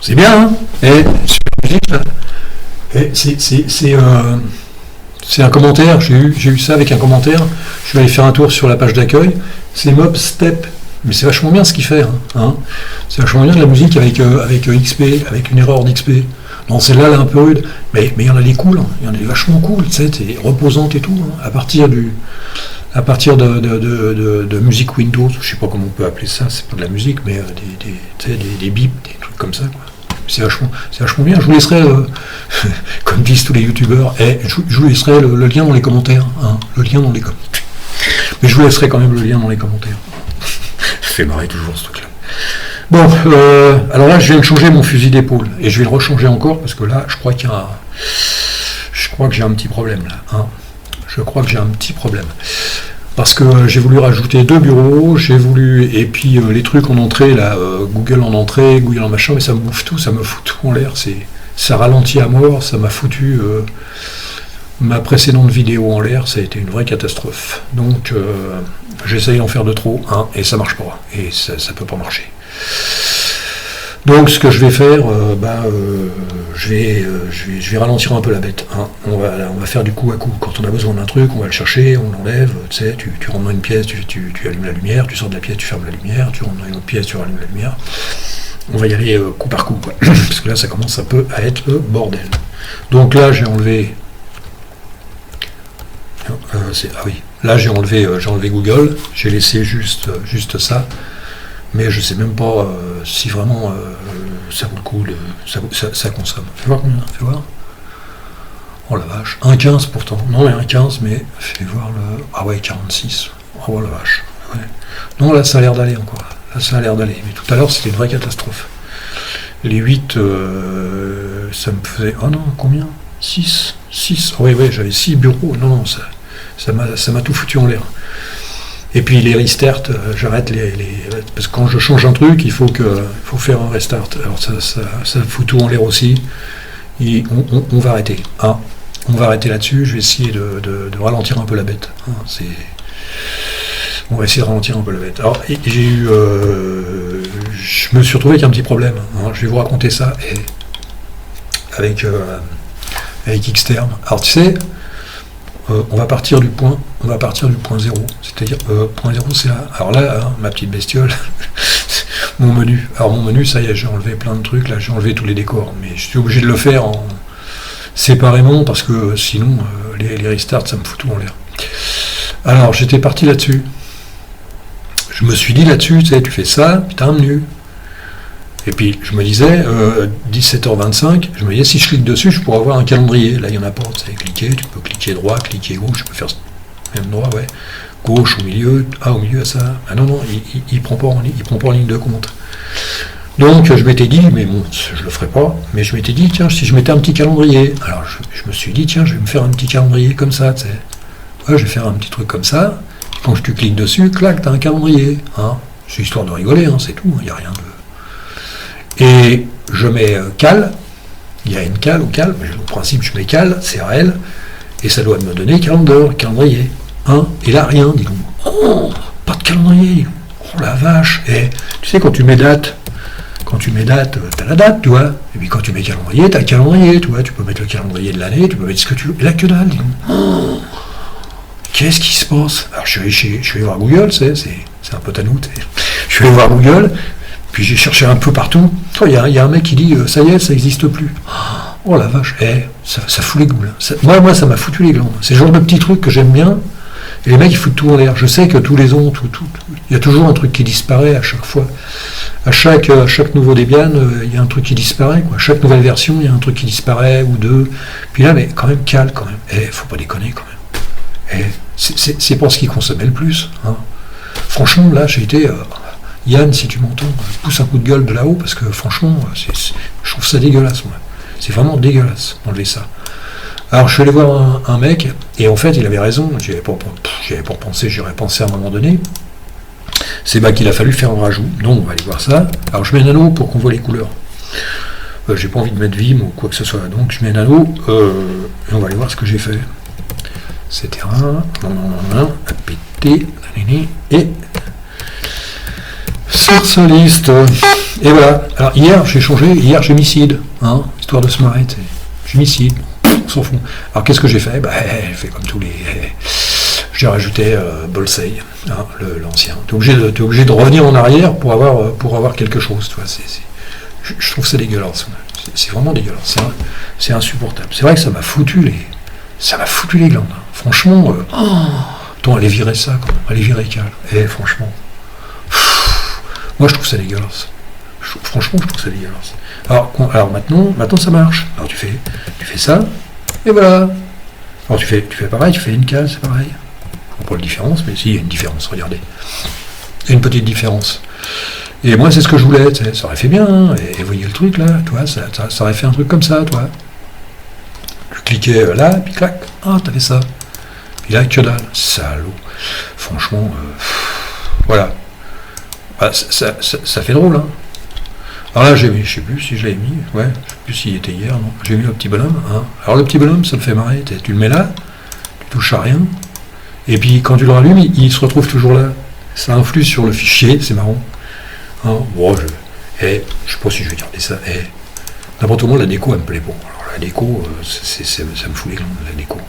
C'est bien, hein? Et super musique, là. Et c'est un commentaire, j'ai eu ça avec un commentaire, je suis allé faire un tour sur la page d'accueil, c'est Mob Step, mais c'est vachement bien ce qu'il fait, hein. C'est vachement bien de la musique avec XP, avec une erreur d'XP. Non, celle-là, elle est un peu rude, mais il y en a des cool, hein. Il y en a des vachement cool, tu sais, t'es reposante et tout, hein. À partir de musique Windows, je sais pas comment on peut appeler ça, c'est pas de la musique, mais des bips, des trucs comme ça, quoi. C'est vachement bien. Je vous laisserai, comme disent tous les youtubeurs, je vous laisserai le lien dans les commentaires, hein, le lien dans les commentaires. Mais je vous laisserai quand même le lien dans les commentaires. Ça fait marrer toujours ce truc-là. Bon, alors là, je viens de changer mon fusil d'épaule et je vais le rechanger encore parce que là, je crois que j'ai un petit problème là. Hein. Je crois que j'ai un petit problème. Parce que j'ai voulu rajouter 2 bureaux, et puis les trucs en entrée, là, Google en entrée, Google en machin, mais ça me bouffe tout, ça me fout tout en l'air, ça ralentit à mort, ça m'a foutu ma précédente vidéo en l'air, ça a été une vraie catastrophe. Donc j'essaye d'en faire de trop, hein, et ça marche pas, et ça peut pas marcher. Donc ce que je vais faire, je vais ralentir un peu la bête. Hein. On va faire du coup à coup. Quand on a besoin d'un truc, on va le chercher, on l'enlève, tu sais, tu rentres dans une pièce, tu allumes la lumière, tu sors de la pièce, tu fermes la lumière, tu rentres dans une autre pièce, tu rallumes la lumière. On va y aller coup par coup, quoi. Parce que là ça commence un peu à être le bordel. Donc là j'ai enlevé. Là j'ai enlevé Google, j'ai laissé juste ça. Mais je sais même pas si vraiment ça vaut le coup, ça consomme. Fais voir combien, fais voir. Oh la vache, 1,15 pourtant. Non, mais 1,15, mais fais voir le... Ah ouais, 46. Oh la vache. Ouais. Non, là ça a l'air d'aller encore. Là ça a l'air d'aller. Mais tout à l'heure c'était une vraie catastrophe. Les 8, ça me faisait... Oh non, combien 6. Oui, j'avais 6 bureaux. Non, ça m'a tout foutu en l'air. Et puis les restart, j'arrête parce que quand je change un truc, il faut faire un restart. Alors ça fout tout en l'air aussi. Et on va arrêter. Hein. On va arrêter là-dessus. Je vais essayer de ralentir un peu la bête. Hein. On va essayer de ralentir un peu la bête. Alors j'ai eu, je me suis retrouvé avec un petit problème. Hein. Je vais vous raconter ça avec Xterm. Alors tu sais. On va partir du point 0. C'est-à-dire, point 0, c'est là. Alors là, hein, ma petite bestiole, mon menu. Alors mon menu, ça y est, j'ai enlevé plein de trucs, là, j'ai enlevé tous les décors. Mais je suis obligé de le faire séparément, parce que sinon, les restarts, ça me fout tout en l'air. Alors, j'étais parti là-dessus. Je me suis dit là-dessus, tu sais, tu fais ça, puis t'as un menu. Et puis je me disais, 17h25, je me disais, si je clique dessus, je pourrais avoir un calendrier. Là, il n'y en a pas, tu sais, cliquer, tu peux cliquer droit, cliquer gauche, je peux faire même droit, ouais. Gauche, au milieu, ça. Ah non, il prend pas en ligne de compte. Donc je m'étais dit, mais bon, je le ferai pas, mais je m'étais dit, tiens, si je mettais un petit calendrier. Alors je me suis dit, tiens, je vais me faire un petit calendrier comme ça, tu sais. Ouais, je vais faire un petit truc comme ça. Quand tu cliques dessus, clac, t'as un calendrier. Hein. C'est histoire de rigoler, hein, c'est tout, il n'y a rien de... Et je mets cal, il y a une cal ou cal, mais au principe je mets cal, CRL, et ça doit me donner calendrier. Hein, et là rien, dis donc. Oh, pas de calendrier. Oh la vache. Et tu sais, quand tu mets date, t'as la date, tu vois. Et puis quand tu mets calendrier, t'as le calendrier, tu vois. Tu peux mettre le calendrier de l'année, tu peux mettre ce que tu veux. Et là que dalle, dis donc. Oh, qu'est-ce qui se passe? Alors je suis allé voir Google, c'est un peu à nous. Je suis allé voir Google. Puis j'ai cherché un peu partout. Il y a un mec qui dit ça y est, ça n'existe plus. Oh la vache, ça fout les goules. Moi, ça m'a foutu les glandes. C'est le genre de petits trucs que j'aime bien. Et les mecs, ils foutent tout en l'air. Je sais que tous les ans, il y a toujours un truc qui disparaît à chaque fois. À chaque nouveau Debian, il y a un truc qui disparaît. Quoi. À chaque nouvelle version, il y a un truc qui disparaît ou deux. Puis là, mais quand même, calme quand même. Faut pas déconner quand même. C'est pas ce qui consommait le plus. Hein. Franchement, là, j'ai été... Yann, si tu m'entends, pousse un coup de gueule de là-haut, parce que franchement, je trouve ça dégueulasse, moi. C'est vraiment dégueulasse d'enlever ça. Alors, je suis allé voir un mec, et en fait, il avait raison, j'y avais pas pensé, j'aurais pensé à un moment donné. C'est qu'il a fallu faire un rajout. Donc, on va aller voir ça. Alors, je mets un anneau pour qu'on voit les couleurs. J'ai pas envie de mettre Vim ou quoi que ce soit, donc je mets un anneau, et on va aller voir ce que j'ai fait. etc. A pété, et source liste. Et voilà. Alors hier j'ai changé, hier j'ai mis seed, hein, histoire de se marrer. J'ai mis seed, on s'en fout. Alors qu'est-ce que j'ai fait? J'ai fait comme tous les. J'ai rajouté Bolsey, hein, l'ancien. T'es obligé de revenir en arrière pour avoir quelque chose. Tu vois, je trouve ça dégueulasse. C'est vraiment dégueulasse. C'est insupportable. C'est vrai que ça m'a foutu les glandes. Hein. Franchement, attends, allez virer ça, quand même. Allez virer Cal. Franchement, moi je trouve ça dégueulasse. Franchement, je trouve ça dégueulasse. Alors maintenant ça marche. Alors tu fais ça, et voilà. Alors tu fais pareil, tu fais une case, c'est pareil. On voit pas la différence, mais si, il y a une différence, regardez. Il y a une petite différence. Et moi, c'est ce que je voulais, ça aurait fait bien, hein. Et vous voyez le truc là, toi, ça aurait fait un truc comme ça, toi. Je cliquais là, puis clac, t'avais ça. Puis là, que dalle, salaud. Franchement, voilà. Ça fait drôle, hein. Alors là, j'ai mis, je sais plus si je l'avais mis, ouais, je sais plus s'il était hier, non. J'ai mis le petit bonhomme, hein. Alors le petit bonhomme, ça me fait marrer, tu le mets là, tu touches à rien, et puis quand tu le rallumes, il se retrouve toujours là. Ça influe sur le fichier, c'est marrant. Hein, bon, je sais pas si je vais garder ça. N'importe comment, la déco, elle me plaît pas. Alors la déco, ça me fout les glandes, la déco.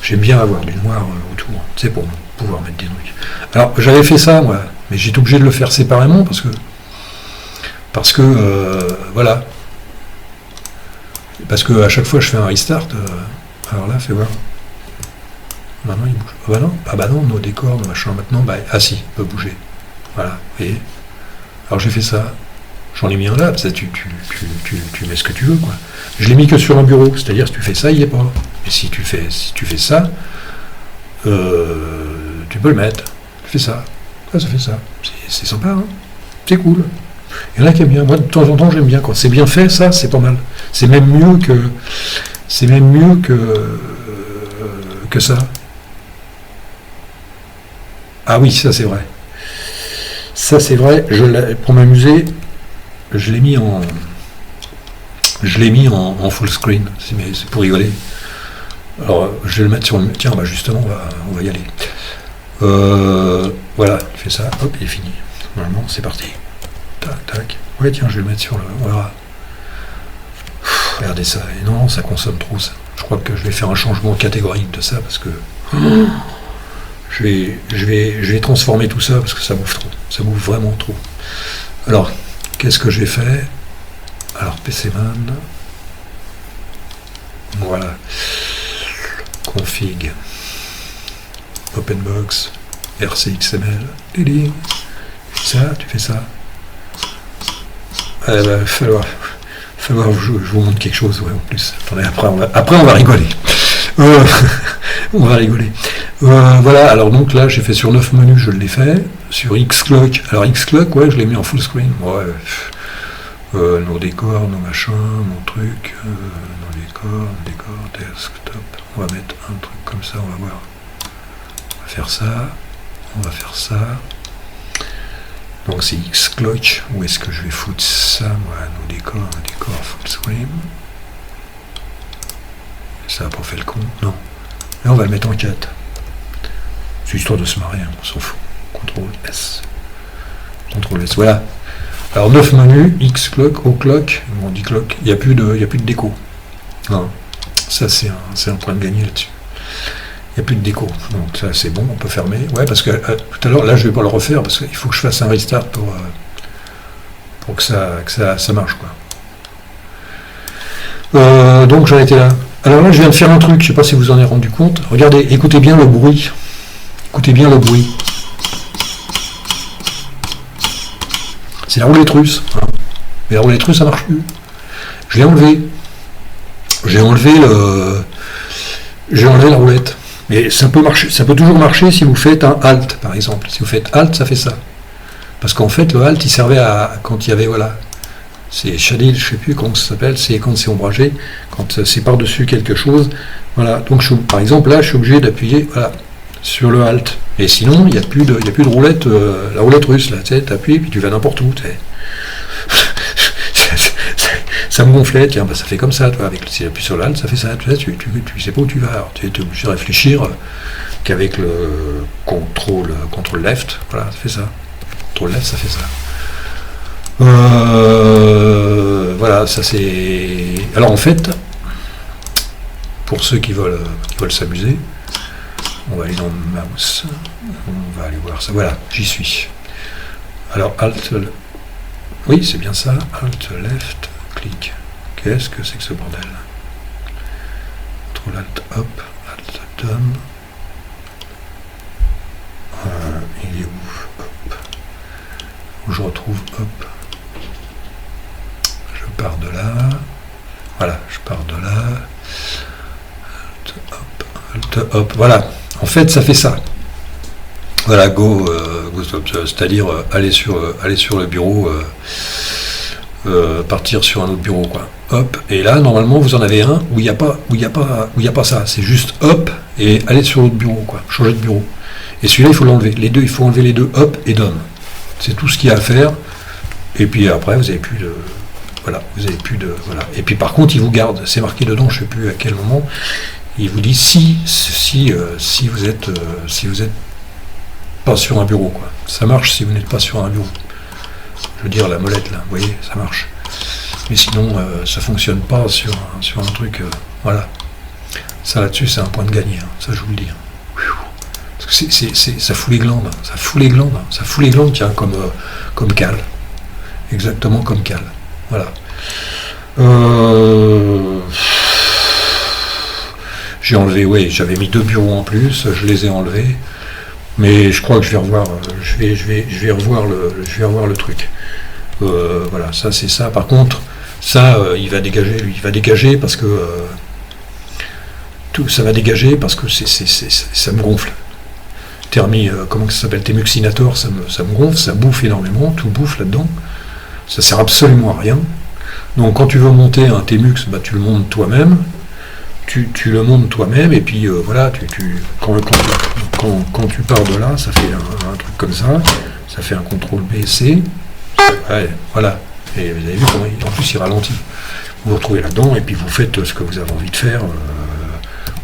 J'aime bien avoir du noir autour, tu sais, pour pouvoir mettre des trucs. Alors, j'avais fait ça, moi, mais j'étais obligé de le faire séparément, parce que voilà. Parce que à chaque fois, je fais un restart. Alors là, fais voir. Maintenant, il bouge. Ah bah non, nos décors, nos machins, maintenant, si, il peut bouger. Voilà, et alors j'ai fait ça. J'en ai mis un là, ça, tu mets ce que tu veux, quoi. Je l'ai mis que sur un bureau, c'est-à-dire si tu fais ça, il n'y est pas. Et si tu fais ça, tu peux le mettre. Tu fais ça. Ça fait ça. C'est sympa, hein. C'est cool. Il y en a qui aiment bien. Moi, de temps en temps, j'aime bien. Quand c'est bien fait, ça, c'est pas mal. C'est même mieux que ça. Ah oui, ça c'est vrai. Ça c'est vrai. Pour m'amuser, je l'ai mis en full screen. C'est pour rigoler. Alors, je vais le mettre sur le. Tiens, justement, on va y aller. Voilà, il fait ça. Hop, il est fini. Normalement, c'est parti. Tac, tac. Ouais, tiens, je vais le mettre sur le. Voilà. Regardez ça. Et non, ça consomme trop, ça. Je crois que je vais faire un changement catégorique de ça parce que. Je vais transformer tout ça parce que ça bouffe trop. Ça bouffe vraiment trop. Alors, qu'est-ce que j'ai fait? Alors, PCman. Voilà. Config. Openbox. RCXML. Lili. Ça, tu fais ça. Il va falloir je vous montre quelque chose, ouais, en plus. Attendez, après on va rigoler. On va rigoler. Voilà, alors donc là, j'ai fait sur 9 menus, je l'ai fait. Sur Xclock, alors Xclock, ouais, je l'ai mis en full screen. Ouais, nos décors, nos machins, nos trucs, nos décors, desktop. On va mettre un truc comme ça, on va voir. On va faire ça. Donc c'est Xclock. Où est-ce que je vais foutre ça, moi? Nos décors, full screen. Ça n'a pas fait le con, non. Là, on va le mettre en 4. C'est histoire de se marrer, hein, on s'en fout. CTRL S, voilà. Alors 9 menus, Xclock, Oclock, on dit clock, il n'y a plus de déco. Non. Ça, c'est un point de gagner là-dessus. Il n'y a plus de déco. Donc ça, c'est bon, on peut fermer. Ouais, parce que tout à l'heure, là, je ne vais pas le refaire, parce qu'il faut que je fasse un restart pour que ça marche, quoi. Donc j'en étais là. Alors là, je viens de faire un truc, je ne sais pas si vous en avez rendu compte. Regardez, écoutez bien le bruit. C'est la roulette russe. Hein. Mais la roulette russe, ça marche plus. Je l'ai enlevé. J'ai enlevé la roulette. Mais ça peut toujours marcher si vous faites un Alt, par exemple. Si vous faites Alt, ça fait ça. Parce qu'en fait, le Alt, il servait à quand il y avait, voilà. C'est shaded, je ne sais plus comment ça s'appelle, c'est quand c'est ombragé, quand c'est par-dessus quelque chose. Voilà. Donc par exemple là, je suis obligé d'appuyer sur le Alt. Et sinon, il n'y a plus de roulette, la roulette russe, là, tu sais, t'appuies, puis tu vas n'importe où, tu sais. Ça me gonflait, tiens, bah, ça fait comme ça, toi, si tu appuies sur l'alt, ça fait ça, tu sais pas où tu vas, alors tu es obligé de réfléchir qu'avec le contrôle left, voilà, ça fait ça. Contrôle left, ça fait ça. Voilà, ça c'est... Alors en fait, pour ceux qui veulent s'amuser, on va aller dans mouse, on va aller voir ça, voilà, j'y suis. Alors alt, oui c'est bien ça, alt left, clic. Qu'est-ce que c'est que ce bordel? Contrôle alt hop, alt down. Il est où? Hop. Où je retrouve hop. Je pars de là. Voilà, je pars de là. Alt hop, voilà. En fait, ça fait ça. Voilà, go stop, c'est-à-dire aller sur le bureau, partir sur un autre bureau, quoi. Hop, et là, normalement, vous en avez un où il n'y a pas ça. C'est juste hop et aller sur l'autre bureau, quoi. Changer de bureau. Et celui-là, il faut l'enlever. Les deux, il faut enlever les deux, hop et down. C'est tout ce qu'il y a à faire. Et puis après, vous n'avez plus de... Voilà, vous avez plus de... Voilà. Et puis par contre, il vous garde. C'est marqué dedans, je ne sais plus à quel moment. Il vous dit si vous êtes pas sur un bureau, quoi. Ça marche si vous n'êtes pas sur un bureau. Je veux dire, la molette, là, vous voyez, ça marche. Mais sinon, ça fonctionne pas sur un truc... voilà. Ça, là-dessus, c'est un point de gagné. Hein. Ça, je vous le dis. Parce que ça fout les glandes. Ça fout les glandes. Ça fout les glandes, tiens, comme Cal. Exactement comme Cal. Voilà. J'ai enlevé, oui, j'avais mis 2 bureaux en plus, je les ai enlevés. Mais je crois que je vais revoir, je vais revoir le truc. Voilà, ça c'est ça. Par contre, ça, il va dégager, lui, il va dégager parce que ça va dégager parce que ça me gonfle. Comment ça s'appelle, Temuxinator, ça me gonfle, ça bouffe énormément, tout bouffe là-dedans. Ça sert absolument à rien. Donc quand tu veux monter un Temux, bah, tu le montes toi-même. Tu le montes toi-même et puis voilà, quand tu pars de là, ça fait un truc comme ça, ça fait un contrôle B, C, ouais, voilà, et vous avez vu comment en plus il ralentit. Vous vous retrouvez là-dedans et puis vous faites ce que vous avez envie de faire,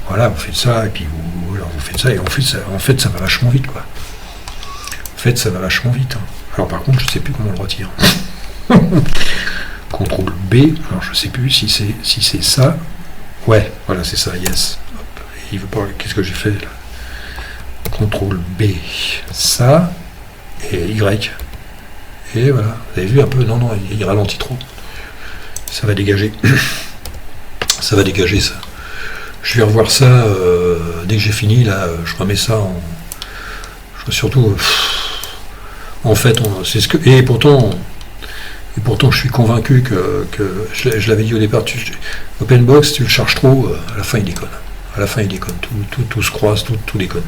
voilà, vous faites ça et puis vous faites ça et en fait ça va vachement vite, quoi. En fait ça va vachement vite. Hein. Alors par contre je sais plus comment on le retire. Contrôle B, alors je sais plus si c'est ça. Ouais, voilà, c'est ça, yes. Hop. Il veut pas. Qu'est-ce que j'ai fait là? Contrôle B, ça, et Y. Et voilà. Vous avez vu un peu? Non, il ralentit trop. Ça va dégager. Ça va dégager ça. Je vais revoir ça dès que j'ai fini, là, je remets ça en. Surtout. En fait, c'est ce que. Et pourtant, je suis convaincu que je l'avais dit au départ, OpenBox, tu le charges trop, à la fin il déconne. À la fin il déconne, tout se croise, tout déconne.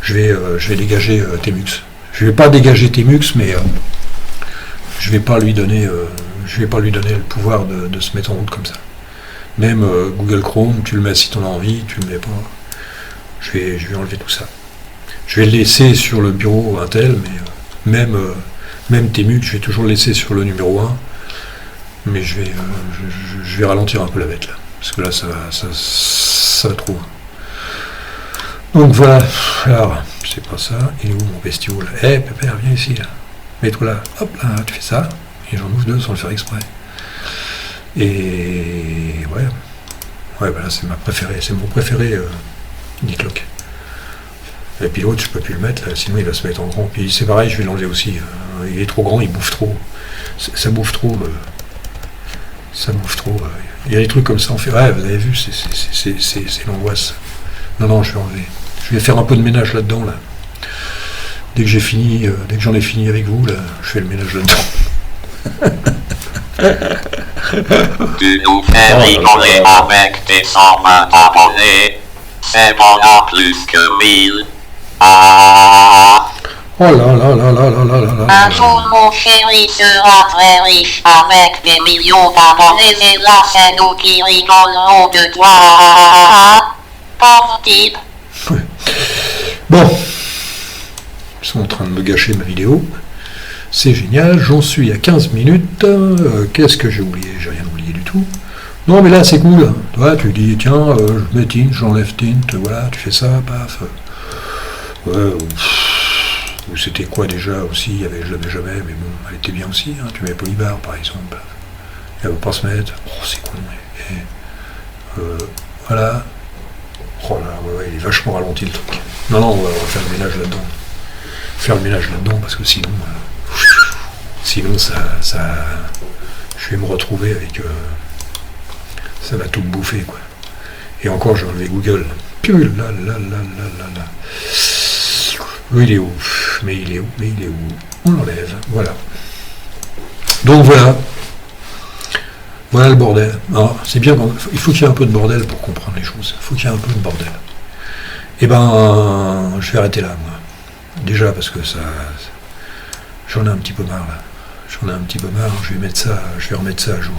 Je vais dégager Temux. Je vais pas dégager Temux, mais je vais pas lui donner le pouvoir de se mettre en route comme ça. Même Google Chrome, tu le mets si tu en as envie, tu le mets pas. Je vais enlever tout ça. Je vais le laisser sur le bureau Intel, mais même Temux, je vais toujours le laisser sur le numéro 1, mais je vais ralentir un peu la bête là, parce que là ça va trop. Donc voilà, alors, c'est pas ça, il est où mon bestiau là? Eh pépère, viens ici là, mets-toi là, hop là, tu fais ça, et j'en ouvre 2 sans le faire exprès. Et ouais, bah là c'est mon préféré, Nicklock. Et puis l'autre, je peux plus le mettre, là, sinon il va se mettre en grand. Puis c'est pareil, je vais l'enlever aussi. Il est trop grand, il bouffe trop. Ça bouffe trop. Ça bouffe trop. Il y a des trucs comme ça, on fait. Ouais, vous avez vu, c'est l'angoisse. Non, je vais enlever. Je vais faire un peu de ménage là-dedans, là. Dès que j'en ai fini avec vous, là, je fais le ménage là-dedans. Tu nous fais rigoler avec tes 120 abonnés. C'est bon en plus que 1000. Oh là là là là là là là là. Un jour mon chéri sera très riche avec des millions d'abonnés et là c'est nous qui rigolerons de toi. Pauvre type. Ouais. Bon. Ils sont en train de me gâcher ma vidéo. C'est génial, j'en suis à 15 minutes. Qu'est-ce que j'ai oublié? J'ai rien oublié du tout. Non, mais là, c'est cool. Toi, tu dis, tiens, je mets tint, j'enlève tint, voilà, tu fais ça, paf. Ouais, ou c'était quoi déjà aussi? Il y avait Je l'avais jamais, mais bon, elle était bien aussi. Hein. Tu mets Polybar, par exemple. Elle ne veut pas se mettre. Oh, c'est con. Voilà. Oh là, ouais, il est vachement ralenti le truc. Non, on va faire le ménage là-dedans. Faire le ménage là-dedans, parce que sinon, je vais me retrouver avec... ça va tout me bouffer, quoi. Et encore, j'ai enlevé Google. Purée, là. Il est où? Mais il est où? On l'enlève, voilà. Donc voilà. Voilà le bordel. Alors, c'est bien, il faut qu'il y ait un peu de bordel pour comprendre les choses. Il faut qu'il y ait un peu de bordel. Et ben, je vais arrêter là, moi. Déjà parce que ça... J'en ai un petit peu marre, là. Je vais remettre ça à jour.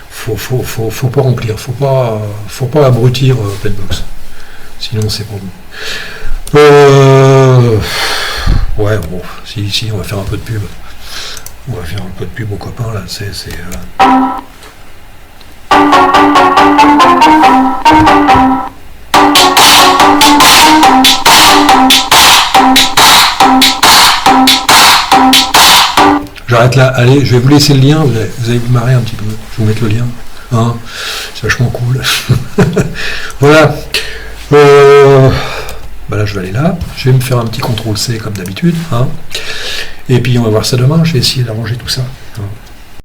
Faut pas remplir, faut pas abrutir Petbox. Sinon c'est pas bon. Ouais, bon, si, on va faire un peu de pub. On va faire un peu de pub aux copains, là, J'arrête là, allez, je vais vous laisser le lien, vous allez vous marrer un petit peu, je vais vous mettre le lien, hein, c'est vachement cool. Voilà, bah là je vais aller là, je vais me faire un petit CTRL-C comme d'habitude, hein. Et puis on va voir ça demain, je vais essayer d'arranger tout ça.